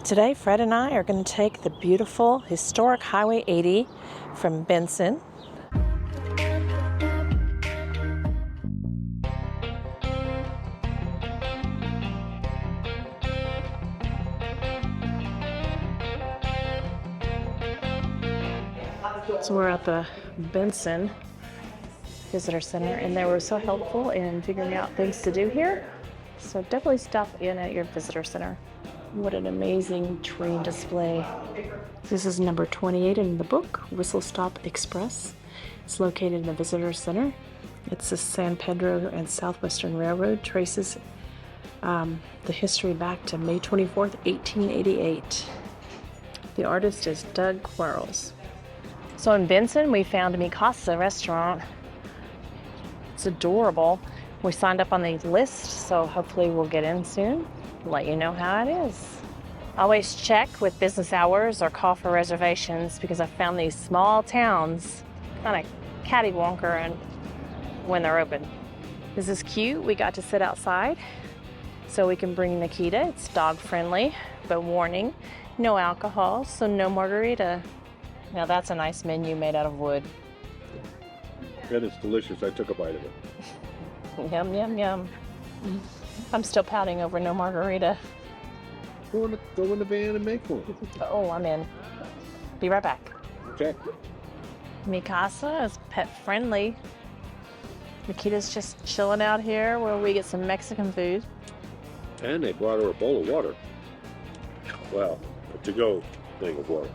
Today, Fred and I are going to take the beautiful historic Highway 80 from Benson. So we're at the Benson Visitor Center, and they were so helpful in figuring out things to do here. So definitely stop in at your visitor center. What an amazing train display. This is number 28 in the book, Whistle Stop Express. It's located in the visitor center. It's the San Pedro and Southwestern Railroad, traces the history back to May 24th, 1888. The artist is Doug Quarles. So in Benson, we found Casa Restaurant. It's adorable. We signed up on the list, so hopefully we'll get in soon. Let you know how it is. Always check with business hours or call for reservations, because I found these small towns kind of cattywonker and when they're open. This is cute. We got to sit outside so we can bring Nikita. It's dog friendly, but warning, no alcohol, so no margarita. Now that's a nice menu made out of wood. And it's delicious. I took a bite of it. Yum, yum, yum. I'm still pouting over no margarita. Go in the van and make one. Oh, I'm in. Be right back. Okay. Mikasa is pet friendly. Nikita's just chilling out here where we get some Mexican food. And they brought her a bowl of water. Well, a to-go thing of water.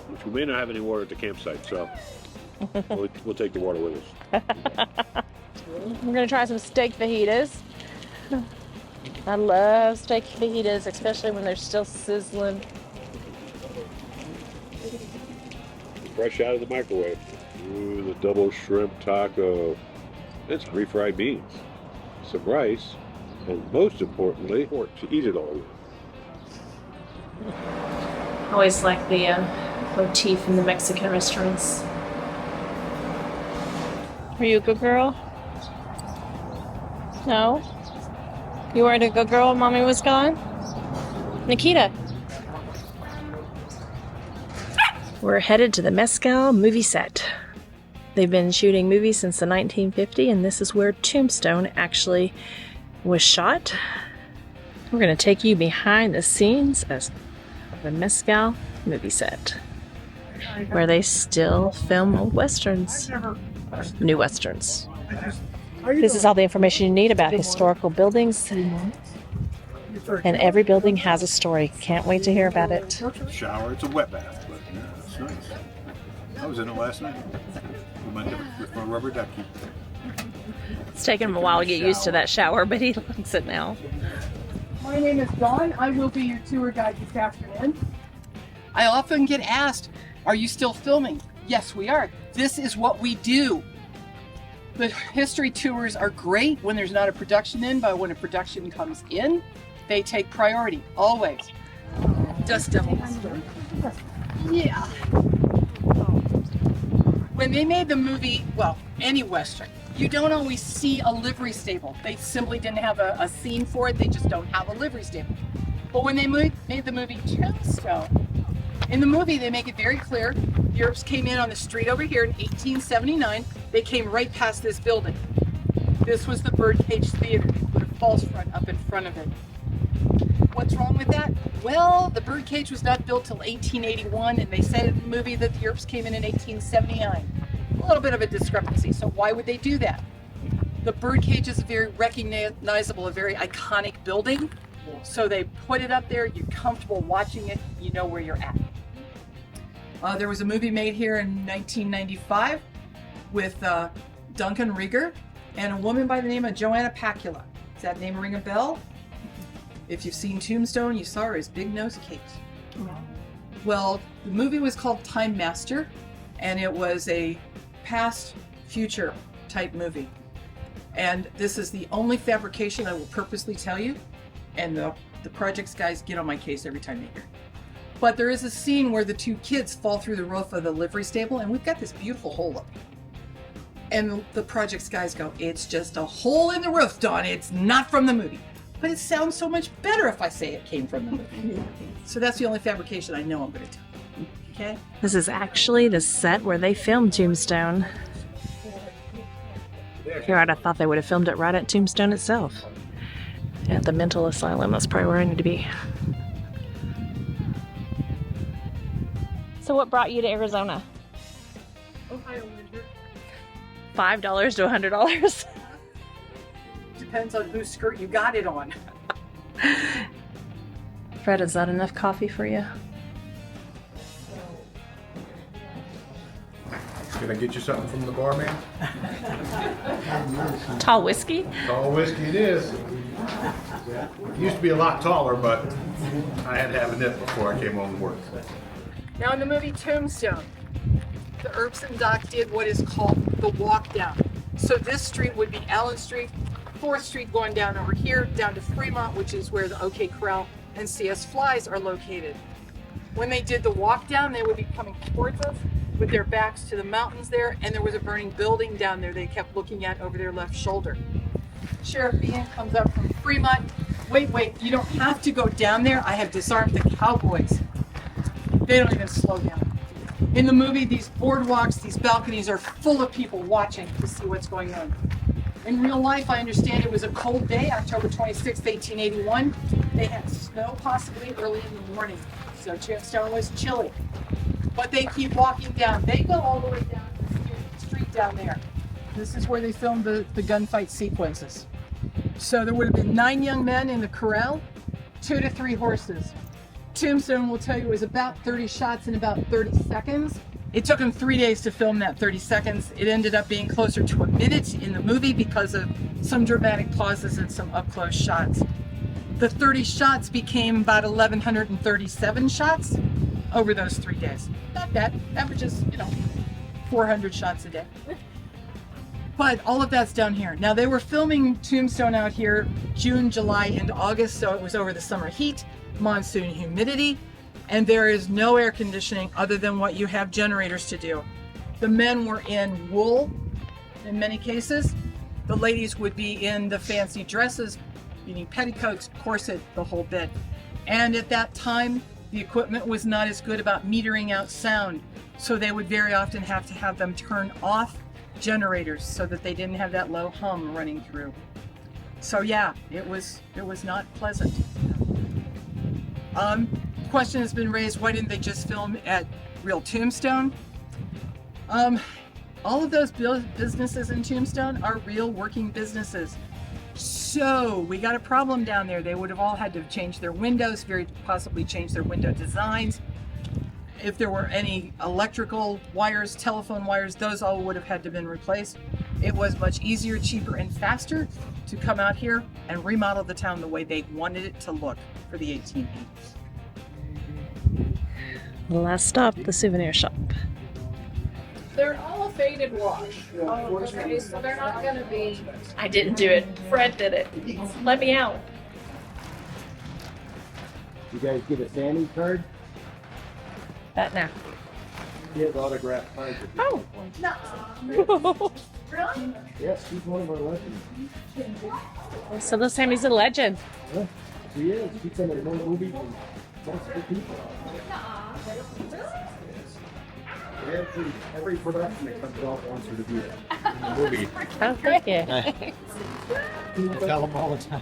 Which we may not have any water at the campsite, so we'll take the water with us. We're gonna try some steak fajitas. I love steak fajitas, especially when they're still sizzling. Fresh out of the microwave. Ooh, the double shrimp taco. It's refried beans, some rice, and most importantly, pork to eat it all with. Always like the motif in the Mexican restaurants. Are you a good girl? No? You weren't a good girl when Mommy was gone? Nikita. We're headed to the Mescal Movie Set. They've been shooting movies since the 1950s, and this is where Tombstone actually was shot. We're going to take you behind the scenes of the Mescal Movie Set, where they still film old westerns, new westerns. This is all the information you need about historical buildings, and every building has a story. Can't wait to hear about it. Shower, it's a wet bath, but yeah, it's nice. I was in it last night with my rubber ducky. It's taken him a while to get used to that shower, but he likes it now. My name is Dawn. I will be your tour guide this afternoon. I often get asked, are you still filming? Yes, we are. This is what we do. The history tours are great when there's not a production in, but when a production comes in, they take priority, always. Dust Devil. Yeah. When they made the movie, well, any Western, you don't always see a livery stable. They simply didn't have a scene for it. They just don't have a livery stable. But when they made the movie Tombstone, in the movie they make it very clear, Europeans came in on the street over here in 1879. They came right past this building. This was the Birdcage Theater. They put a false front up in front of it. What's wrong with that? Well, the Birdcage was not built till 1881, and they said in the movie that the Europeans came in 1879. A little bit of a discrepancy. So why would they do that? The Birdcage is a very recognizable, a very iconic building. So they put it up there. You're comfortable watching it. You know where you're at. There was a movie made here in 1995 with Duncan Rieger and a woman by the name of Joanna Pacula. Does that name ring a bell? If you've seen Tombstone, you saw her as Big Nose Kate. Well, the movie was called Time Master, and it was a past future type movie. And this is the only fabrication I will purposely tell you, and the projects guys get on my case every time they hear. But there is a scene where the two kids fall through the roof of the livery stable, and we've got this beautiful hole up. And the projects guys go, it's just a hole in the roof, Dawn. It's not from the movie. but it sounds so much better if I say it came from the movie. So that's the only fabrication I know I'm going to tell. Okay? This is actually the set where they filmed Tombstone. Here, I'd have thought they would have filmed it right at Tombstone itself. At the mental asylum, that's probably where I need to be. So what brought you to Arizona? Ohio winter. $5 to $100? Depends on whose skirt you got it on. Fred, is that enough coffee for you? Can I get you something from the barman? Tall whiskey? Tall whiskey it is. It used to be a lot taller, but I had to have a nip before I came home to work. Now in the movie Tombstone, the Urbson doc did what is called the walk down. So this street would be Allen Street, 4th Street going down over here, down to Fremont, which is where the OK Corral and CS Flies are located. When they did the walk down, they would be coming towards us with their backs to the mountains there, and there was a burning building down there they kept looking at over their left shoulder. Sheriff Bean comes up from Fremont. Wait, you don't have to go down there. I have disarmed the cowboys. They don't even slow down. In the movie, these boardwalks, these balconies are full of people watching to see what's going on. In real life, I understand it was a cold day, October 26, 1881. They had snow possibly early in the morning, so Tombstone was chilly. But they keep walking down. They go all the way down to the street down there. This is where they filmed the gunfight sequences. So there would have been 9 young men in the corral, 2 to 3 horses. Tombstone will tell you it was about 30 shots in about 30 seconds. It took them 3 days to film that 30 seconds. It ended up being closer to a minute in the movie because of some dramatic pauses and some up-close shots. The 30 shots became about 1,137 shots over those 3 days. Not bad. Averages, 400 shots a day. But all of that's down here. Now they were filming Tombstone out here June, July, and August, so it was over the summer heat, monsoon humidity, and there is no air conditioning other than what you have generators to do. The men were in wool in many cases. The ladies would be in the fancy dresses, meaning petticoats, corset, the whole bit. And at that time, the equipment was not as good about metering out sound, so they would very often have to have them turn off generators so that they didn't have that low hum running through. So yeah, it was not pleasant. Question has been raised, why didn't they just film at real Tombstone? All of those businesses in Tombstone are real working businesses. So we got a problem down there. They would have all had to change their windows, very possibly change their window designs. If there were any electrical wires, telephone wires, those all would have had to have been replaced. It was much easier, cheaper, and faster to come out here and remodel the town the way they wanted it to look for the 1880s. Last stop, the Souvenir Shop. They're all faded wash. Okay, so they're not going to be. I didn't do it. Fred did it. Let me out. You guys get a Sammy card? That now. He has autographed cards. Oh, No. Really? Yes, he's one of our legends. so the Sammy's a legend. Yeah, he is. He's been in one movie from multiple people. Every production that comes out wants her to be in the movie. Oh, thank you. I tell him all the time.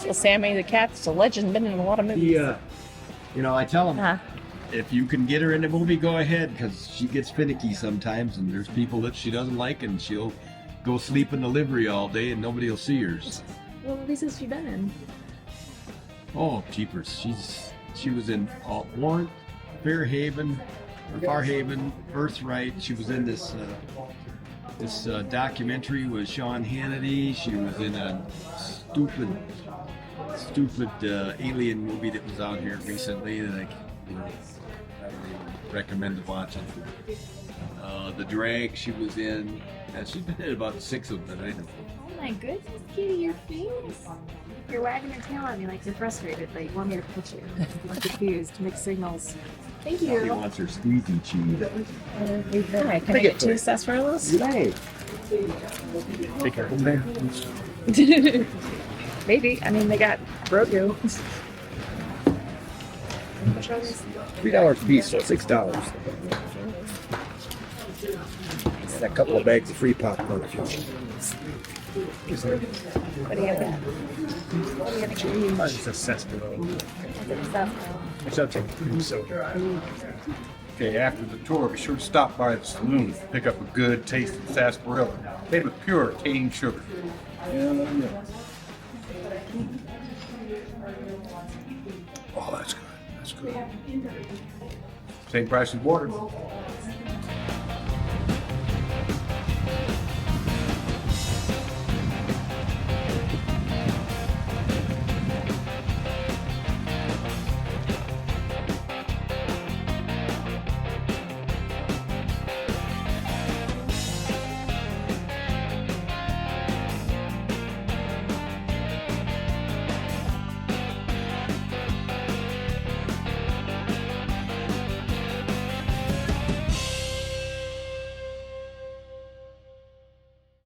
So Sammy the cat's a legend, been in a lot of movies. I tell him, Uh-huh. if you can get her in the movie, go ahead, because she gets finicky sometimes, and there's people that she doesn't like, and she'll go sleep in the livery all day, and nobody will see her. What movies has she been in? Oh, jeepers! She was in Warrant, Fairhaven, Birthright. She was in this documentary with Sean Hannity. She was in a stupid alien movie that was out here recently that I recommend to watch it. The Drag she was in. She's been in about 6 of them that I know. Oh my goodness, Kitty, your face. You're wagging your tail at me like you're frustrated, like you want me to put you. I'm confused, mixed signals. Thank He you. wants her squeezy cheese. Hi, can I get 2 sarsaparillas? Hey. Take care. Maybe. I mean, they got Grogu. $3 a piece, so $6. And a couple of bags of free popcorn if you want. What do you have? What do you have? It's a sarsaparilla. It's okay. So, Okay, after the tour, be sure to stop by the Saloon. Pick up a good tasting sarsaparilla made with pure cane sugar. Oh, that's good. That's good. Same price as water.